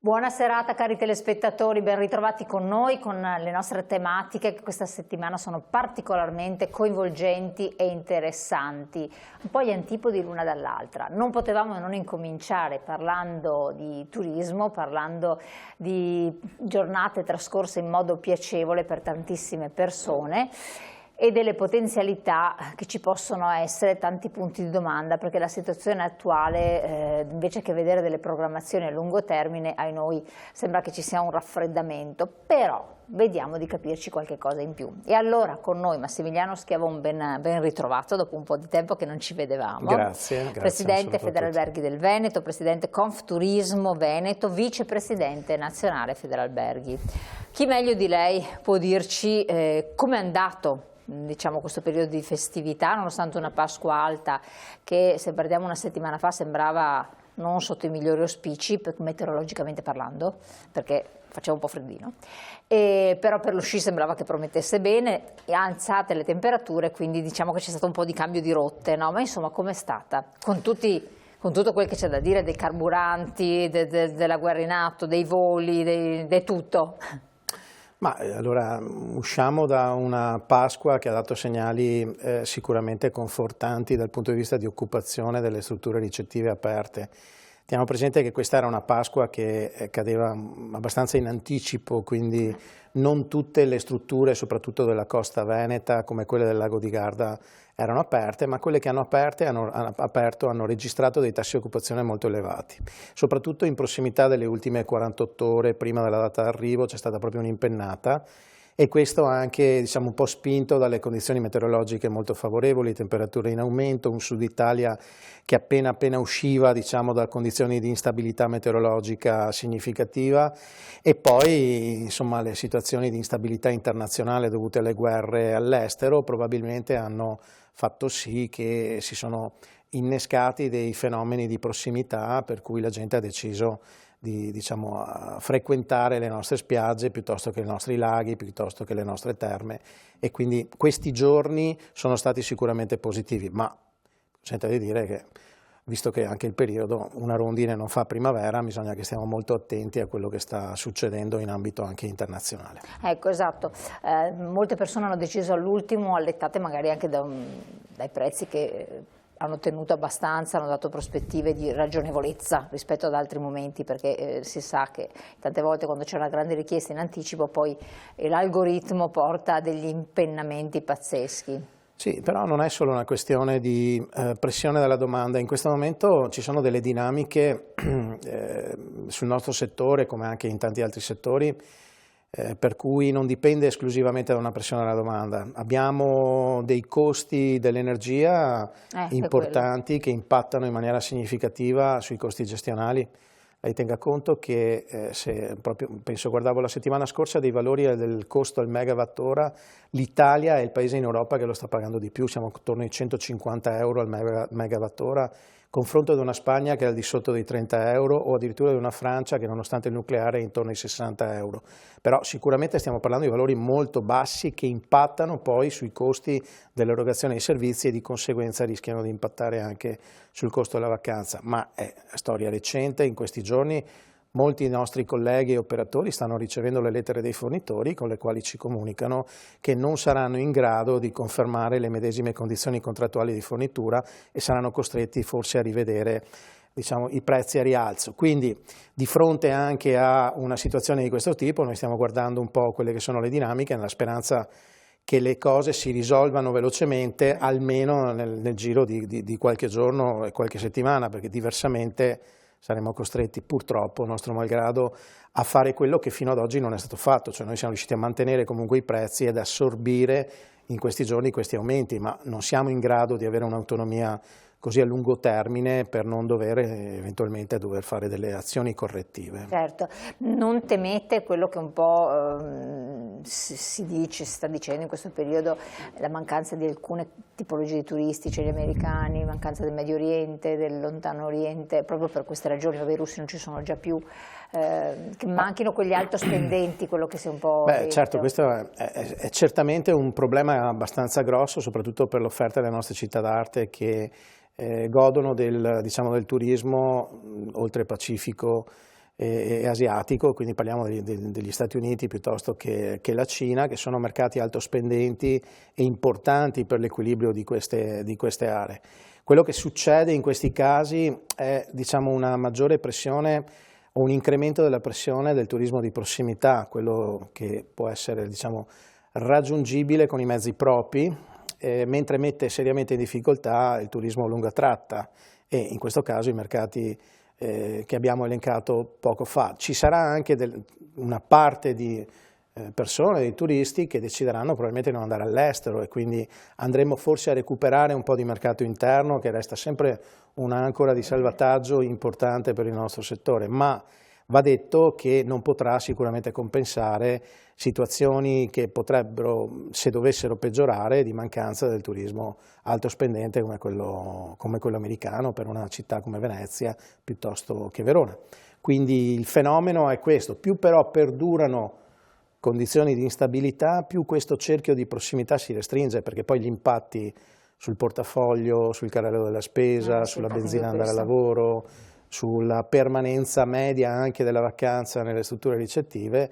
Buona serata cari telespettatori, ben ritrovati con noi con le nostre tematiche che questa settimana sono particolarmente coinvolgenti e interessanti, un po' gli antipodi l'una dall'altra. Non potevamo non incominciare parlando di turismo, parlando di giornate trascorse in modo piacevole per tantissime persone e delle potenzialità che ci possono essere, tanti punti di domanda, perché la situazione attuale, invece che vedere delle programmazioni a lungo termine, ai noi sembra che ci sia un raffreddamento, però vediamo di capirci qualche cosa in più. E allora con noi Massimiliano Schiavon, ben ritrovato dopo un po' di tempo che non ci vedevamo. Grazie. Presidente Federalberghi del Veneto, Presidente Confturismo Veneto, Vicepresidente Nazionale Federalberghi. Chi meglio di lei può dirci come è andato questo periodo di festività, nonostante una Pasqua alta che, se guardiamo una settimana fa, sembrava non sotto i migliori auspici, meteorologicamente parlando, perché faceva un po' freddino, però per lo sci sembrava che promettesse bene, alzate le temperature, quindi diciamo che c'è stato un po' di cambio di rotte, no? Ma insomma com'è stata? Con tutto quel che c'è da dire dei carburanti, della guerra in atto, dei voli, di tutto. Ma allora usciamo da una Pasqua che ha dato segnali sicuramente confortanti dal punto di vista di occupazione delle strutture ricettive aperte. Teniamo presente che questa era una Pasqua che cadeva abbastanza in anticipo, quindi non tutte le strutture, soprattutto della costa veneta, come quelle del lago di Garda, erano aperte, ma quelle che hanno aperto hanno registrato dei tassi di occupazione molto elevati. Soprattutto in prossimità delle ultime 48 ore prima della data d'arrivo c'è stata proprio un'impennata, e questo anche un po' spinto dalle condizioni meteorologiche molto favorevoli, temperature in aumento, un sud Italia che appena usciva da condizioni di instabilità meteorologica significativa, e poi le situazioni di instabilità internazionale dovute alle guerre all'estero probabilmente hanno fatto sì che si sono innescati dei fenomeni di prossimità per cui la gente ha deciso di frequentare le nostre spiagge piuttosto che i nostri laghi, piuttosto che le nostre terme, e quindi questi giorni sono stati sicuramente positivi, ma sento di dire che, visto che anche il periodo, una rondine non fa primavera, bisogna che stiamo molto attenti a quello che sta succedendo in ambito anche internazionale. Ecco, esatto. Molte persone hanno deciso all'ultimo, allettate magari anche dai prezzi che hanno tenuto abbastanza, hanno dato prospettive di ragionevolezza rispetto ad altri momenti, perché si sa che tante volte quando c'è una grande richiesta in anticipo poi l'algoritmo porta a degli impennamenti pazzeschi. Sì, però non è solo una questione di pressione della domanda. In questo momento ci sono delle dinamiche sul nostro settore, come anche in tanti altri settori, per cui non dipende esclusivamente da una pressione della domanda. Abbiamo dei costi dell'energia importanti che impattano in maniera significativa sui costi gestionali. Lei tenga conto che penso guardavo la settimana scorsa dei valori del costo al megawattora, l'Italia è il paese in Europa che lo sta pagando di più, siamo attorno ai 150 euro al megawattora, confronto ad una Spagna che è al di sotto dei 30 euro, o addirittura di una Francia che nonostante il nucleare è intorno ai 60 euro. Però sicuramente stiamo parlando di valori molto bassi che impattano poi sui costi dell'erogazione dei servizi e di conseguenza rischiano di impattare anche sul costo della vacanza. Ma è storia recente, in questi giorni molti nostri colleghi e operatori stanno ricevendo le lettere dei fornitori con le quali ci comunicano che non saranno in grado di confermare le medesime condizioni contrattuali di fornitura e saranno costretti forse a rivedere i prezzi a rialzo. Quindi di fronte anche a una situazione di questo tipo noi stiamo guardando un po' quelle che sono le dinamiche nella speranza che le cose si risolvano velocemente, almeno nel giro di qualche giorno e qualche settimana, perché diversamente saremo costretti purtroppo, nostro malgrado, a fare quello che fino ad oggi non è stato fatto, cioè noi siamo riusciti a mantenere comunque i prezzi ed assorbire in questi giorni questi aumenti, ma non siamo in grado di avere un'autonomia così a lungo termine per non dover eventualmente fare delle azioni correttive. Certo, non temete quello che un po' si sta dicendo in questo periodo, la mancanza di alcune tipologie di turisti, cioè gli americani, mancanza del Medio Oriente, del Lontano Oriente, proprio per queste ragioni, i russi non ci sono già più, che manchino quegli altospendenti, quello che si è un po'... Certo, questo è certamente un problema abbastanza grosso, soprattutto per l'offerta delle nostre città d'arte che godono del turismo oltre Pacifico e asiatico, quindi parliamo degli Stati Uniti piuttosto che la Cina, che sono mercati alto spendenti e importanti per l'equilibrio di queste aree. Quello che succede in questi casi è, diciamo, una maggiore pressione o un incremento della pressione del turismo di prossimità, quello che può essere, diciamo, raggiungibile con i mezzi propri, mentre mette seriamente in difficoltà il turismo a lunga tratta e in questo caso i mercati che abbiamo elencato poco fa. Ci sarà anche una parte di persone, di turisti che decideranno probabilmente di non andare all'estero e quindi andremo forse a recuperare un po' di mercato interno che resta sempre un'ancora di salvataggio importante per il nostro settore, ma va detto che non potrà sicuramente compensare situazioni che potrebbero, se dovessero peggiorare, di mancanza del turismo alto spendente come quello americano per una città come Venezia piuttosto che Verona. Quindi il fenomeno è questo, più però perdurano condizioni di instabilità, più questo cerchio di prossimità si restringe, perché poi gli impatti sul portafoglio, sul carrello della spesa, sulla benzina andare al lavoro, sulla permanenza media anche della vacanza nelle strutture ricettive,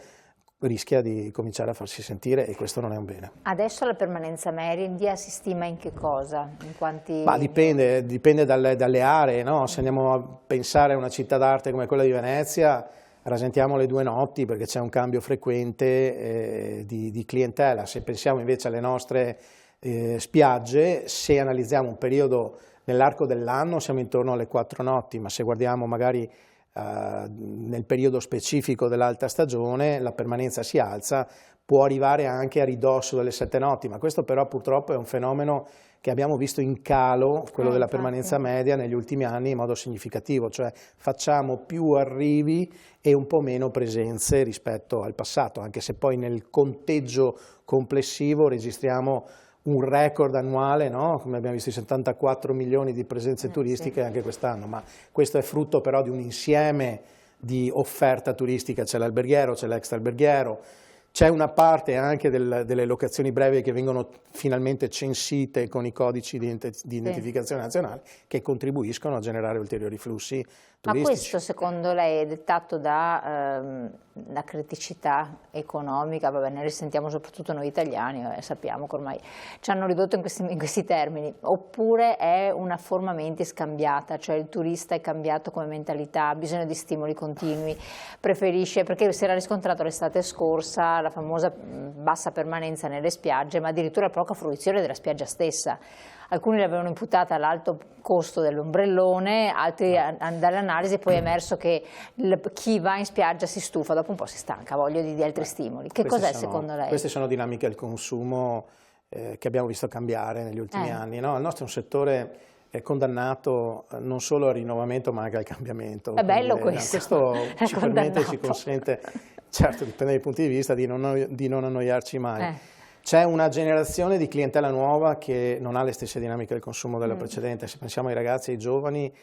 rischia di cominciare a farsi sentire e questo non è un bene. Adesso la permanenza media si stima in che cosa? In quanti... Ma dipende dalle aree, no? Se andiamo a pensare a una città d'arte come quella di Venezia, rasentiamo le 2 notti perché c'è un cambio frequente di clientela. Se pensiamo invece alle nostre spiagge, se analizziamo un periodo nell'arco dell'anno siamo intorno alle 4 notti, ma se guardiamo magari nel periodo specifico dell'alta stagione la permanenza si alza, può arrivare anche a ridosso delle 7 notti, ma questo però purtroppo è un fenomeno che abbiamo visto in calo, quello della permanenza media negli ultimi anni in modo significativo, cioè facciamo più arrivi e un po' meno presenze rispetto al passato, anche se poi nel conteggio complessivo registriamo un record annuale, no? Come abbiamo visto, i 74 milioni di presenze turistiche anche quest'anno, ma questo è frutto però di un insieme di offerta turistica, c'è l'alberghiero, c'è l'extra-alberghiero, c'è una parte anche delle locazioni brevi che vengono finalmente censite con i codici di identificazione nazionale che contribuiscono a generare ulteriori flussi turistici. Ma questo secondo lei è dettato da la criticità economica? Vabbè, ne risentiamo soprattutto noi italiani, sappiamo che ormai ci hanno ridotto in questi termini, oppure è una forma mentis scambiata, cioè il turista è cambiato come mentalità, ha bisogno di stimoli continui, preferisce, perché si era riscontrato l'estate scorsa la famosa bassa permanenza nelle spiagge, ma addirittura poca fruizione della spiaggia stessa. Alcuni l'avevano imputata all'alto costo dell'ombrellone, altri dall'analisi poi è emerso che chi va in spiaggia si stufa, dopo un po' si stanca, ha voglia di altri stimoli. Che cos'è secondo lei? Queste sono dinamiche del consumo che abbiamo visto cambiare negli ultimi anni, no? Il nostro è un settore condannato non solo al rinnovamento ma anche al cambiamento. È bello questo. Questo ci permette e ci consente, certo dipende dai punti di vista, di non annoiarci mai. C'è una generazione di clientela nuova che non ha le stesse dinamiche del consumo della precedente. Se pensiamo ai ragazzi e ai giovani,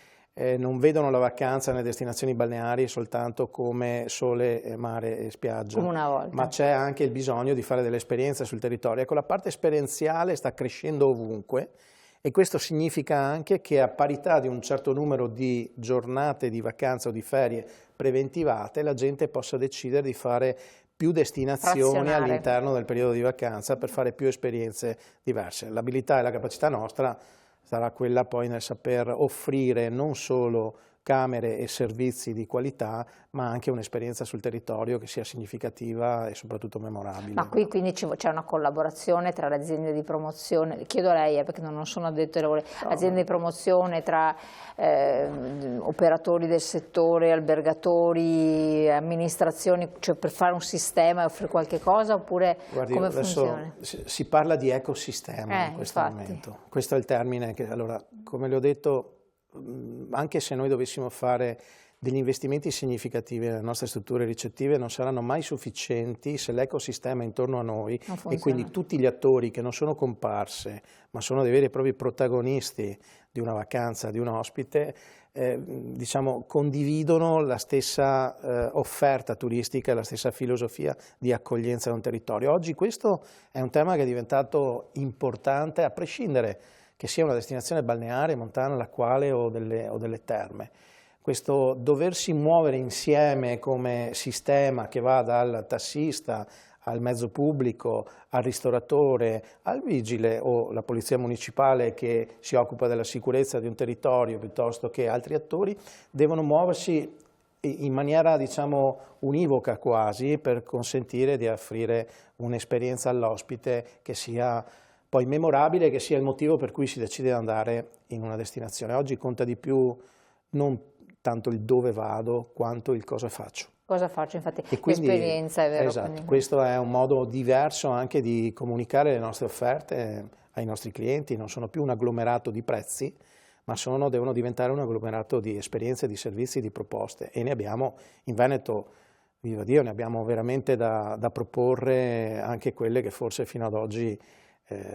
non vedono la vacanza nelle destinazioni balneari soltanto come sole, mare e spiaggia, come una volta. Ma c'è anche il bisogno di fare delle esperienze sul territorio. Ecco, la parte esperienziale sta crescendo ovunque e questo significa anche che a parità di un certo numero di giornate di vacanza o di ferie preventivate, la gente possa decidere di fare più destinazioni all'interno del periodo di vacanza per fare più esperienze diverse. L'abilità e la capacità nostra sarà quella poi nel saper offrire non solo camere e servizi di qualità, ma anche un'esperienza sul territorio che sia significativa e soprattutto memorabile. Ma qui quindi c'è una collaborazione tra le aziende di promozione, chiedo a lei perché non sono addetto ai lavori, aziende di promozione tra operatori del settore, albergatori, amministrazioni, cioè per fare un sistema e offrire qualche cosa, oppure guardi, come funziona? Si parla di ecosistema in questo momento, questo è il termine che, allora, come le ho detto, anche se noi dovessimo fare degli investimenti significativi nelle nostre strutture ricettive non saranno mai sufficienti se l'ecosistema intorno a noi e quindi tutti gli attori che non sono comparse ma sono dei veri e propri protagonisti di una vacanza, di un ospite, diciamo, condividono la stessa offerta turistica e la stessa filosofia di accoglienza di un territorio. Oggi questo è un tema che è diventato importante a prescindere che sia una destinazione balneare, montana, lacquale o delle terme. questo doversi muovere insieme come sistema che va dal tassista al mezzo pubblico, al ristoratore, al vigile o la polizia municipale che si occupa della sicurezza di un territorio piuttosto che altri attori, devono muoversi in maniera, diciamo, univoca quasi, per consentire di offrire un'esperienza all'ospite che sia poi memorabile, che sia il motivo per cui si decide di andare in una destinazione. Oggi conta di più non tanto il dove vado quanto il cosa faccio. Cosa faccio, infatti, E quindi, l'esperienza è vero. esatto, Quindi. questo è un modo diverso anche di comunicare le nostre offerte ai nostri clienti, non sono più un agglomerato di prezzi, ma devono diventare un agglomerato di esperienze, di servizi, di proposte, e ne abbiamo in Veneto, viva Dio, ne abbiamo veramente da proporre, anche quelle che forse fino ad oggi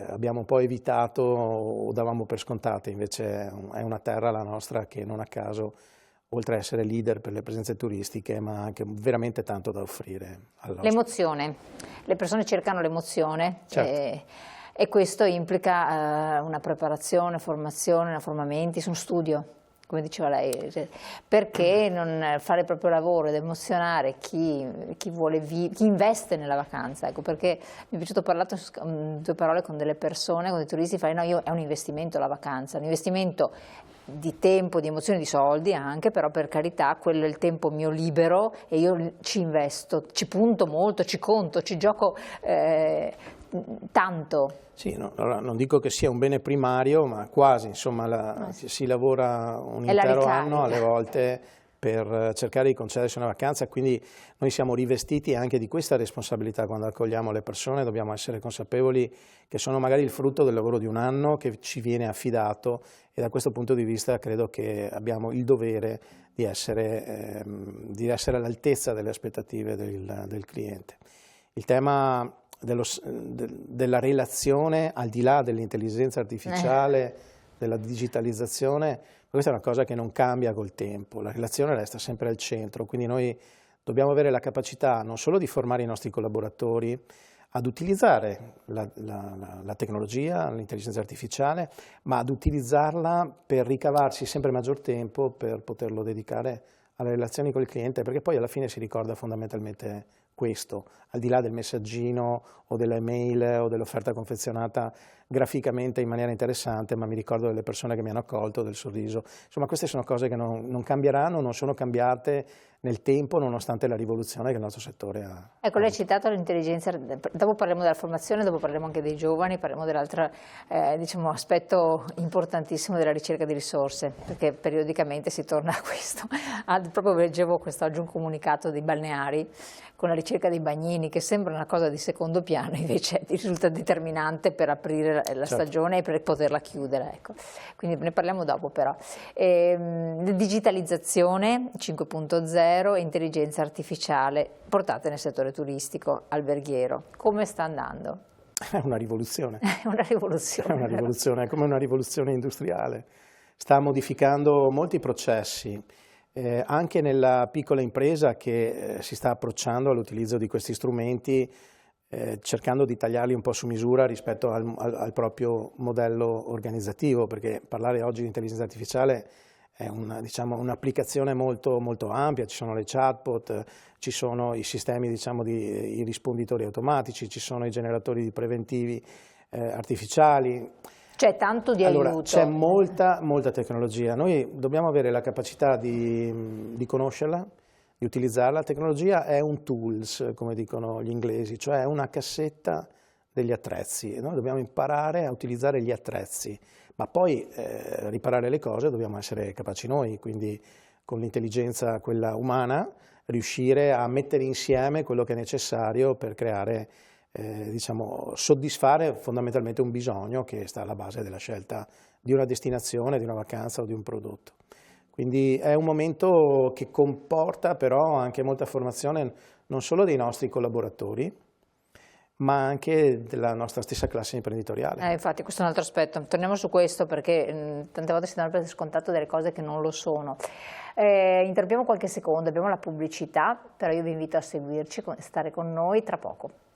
abbiamo un po' evitato o davamo per scontate. Invece è una terra, la nostra, che non a caso, oltre a essere leader per le presenze turistiche, ma ha anche veramente tanto da offrire all'ospite. L'emozione, le persone cercano l'emozione. Certo. E questo implica una preparazione, formazione, formamenti, su un studio, come diceva lei. Perché non fare il proprio lavoro ed emozionare chi investe nella vacanza? Ecco, perché mi è piaciuto parlare due parole con delle persone, con dei turisti, fare no, è un investimento la vacanza, un investimento di tempo, di emozioni, di soldi anche, però per carità, quello è il tempo mio libero e io ci investo, ci punto molto, ci conto, ci gioco tanto. Sì, no, allora, non dico che sia un bene primario, ma quasi, insomma, si lavora un intero anno alle volte per cercare di concedersi una vacanza, quindi noi siamo rivestiti anche di questa responsabilità quando accogliamo le persone. Dobbiamo essere consapevoli che sono magari il frutto del lavoro di un anno che ci viene affidato, e da questo punto di vista credo che abbiamo il dovere di essere all'altezza delle aspettative del cliente. Il tema della relazione, al di là dell'intelligenza artificiale, della digitalizzazione, questa è una cosa che non cambia col tempo, la relazione resta sempre al centro, quindi noi dobbiamo avere la capacità non solo di formare i nostri collaboratori ad utilizzare la tecnologia, l'intelligenza artificiale, ma ad utilizzarla per ricavarsi sempre maggior tempo per poterlo dedicare alle relazioni col cliente, perché poi alla fine si ricorda fondamentalmente questo, al di là del messaggino o dell'email o dell'offerta confezionata graficamente in maniera interessante, ma mi ricordo delle persone che mi hanno accolto, del sorriso. Insomma, queste sono cose che non cambieranno, non sono cambiate nel tempo, nonostante la rivoluzione che il nostro settore ha. Ecco, lei ha citato l'intelligenza, dopo parliamo della formazione, dopo parliamo anche dei giovani, parliamo dell'altro diciamo, aspetto importantissimo della ricerca di risorse, perché periodicamente si torna a questo. Proprio leggevo quest'oggi un comunicato dei balneari con la ricerca dei bagnini, che sembra una cosa di secondo piano, invece risulta determinante per aprire la stagione e per poterla chiudere. Ecco. Quindi ne parliamo dopo però. Digitalizzazione 5.0 e intelligenza artificiale portate nel settore turistico, alberghiero. Come sta andando? È una rivoluzione. È una rivoluzione. È una rivoluzione, è come una rivoluzione industriale. Sta modificando molti processi. Anche nella piccola impresa che si sta approcciando all'utilizzo di questi strumenti, cercando di tagliarli un po' su misura rispetto al proprio modello organizzativo, perché parlare oggi di intelligenza artificiale è un'applicazione molto, molto ampia. Ci sono le chatbot, ci sono i sistemi, i risponditori automatici, ci sono i generatori di preventivi artificiali. C'è tanto di aiuto. C'è molta tecnologia. Noi dobbiamo avere la capacità di conoscerla, di utilizzarla. La tecnologia è un tools, come dicono gli inglesi, cioè è una cassetta degli attrezzi. Noi dobbiamo imparare a utilizzare gli attrezzi, ma poi riparare le cose dobbiamo essere capaci noi, quindi con l'intelligenza, quella umana, riuscire a mettere insieme quello che è necessario per creare soddisfare fondamentalmente un bisogno che sta alla base della scelta di una destinazione, di una vacanza o di un prodotto. Quindi è un momento che comporta però anche molta formazione non solo dei nostri collaboratori, ma anche della nostra stessa classe imprenditoriale. Infatti questo è un altro aspetto, torniamo su questo perché tante volte si danno per scontato delle cose che non lo sono. Interrompiamo qualche secondo, abbiamo la pubblicità, però io vi invito a seguirci, a stare con noi tra poco.